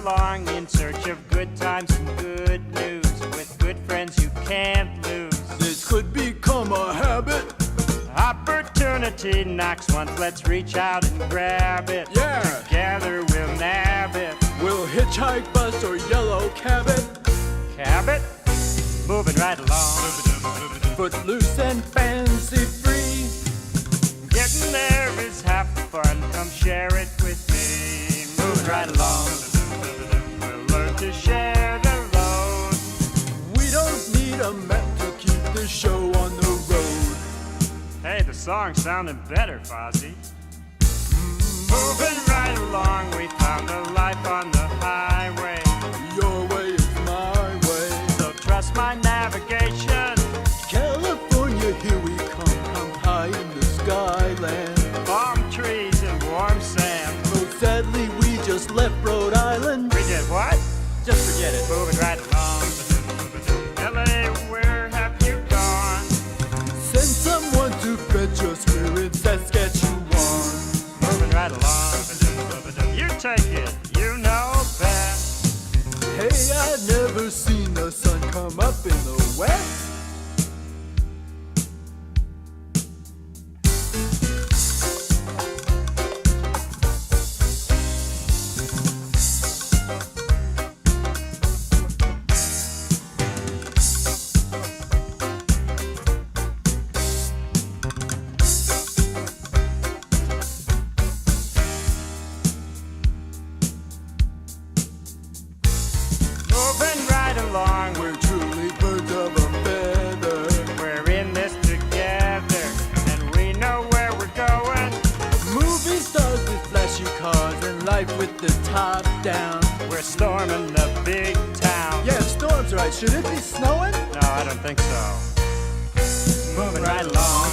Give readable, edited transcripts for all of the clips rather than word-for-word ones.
along in search of good times and good news. With good friends you can't lose. This could become a habit. Opportunity knocks once, let's reach out and grab it. Yeah. Together we'll nab it. We'll hitchhike, bus, or yellow cab it. Cab it? Moving right along. Footloose and fancy free. Getting there is half the fun, come share it with me. Moving right along. We'll learn to share the load. We don't need a map to keep the show on the road. Hey, the song's sounding better, Fozzie. Moving right along, we found a life on the highway. Your way is my way. So trust my navigation. California, here we come high in the skyland. Palm trees and warm sand. Though sadly we just left Rhode Island. We did what? Just forget it. Moving right along. LA, where have you gone? Send someone to fetch us, we're in Saskatchewan. Moving right along. You take it, you know best. Hey, I've never seen the sun come up in the west. Moving right along. We're truly birds of a feather. We're in this together, and we know where we're going. Movie stars with flashy cars and life with the top down. We're storming the big town. Yeah, storm's right. Should it be snowing? No, I don't think so. Moving right along.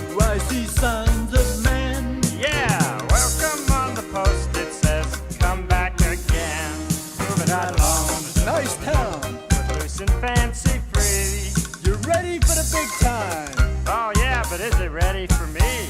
Do I see signs of man? Yeah, welcome on the post. It says, come back again. Moving right along. Nice town. Footloose and fancy free. You're ready for the big time. Oh yeah, but is it ready for me?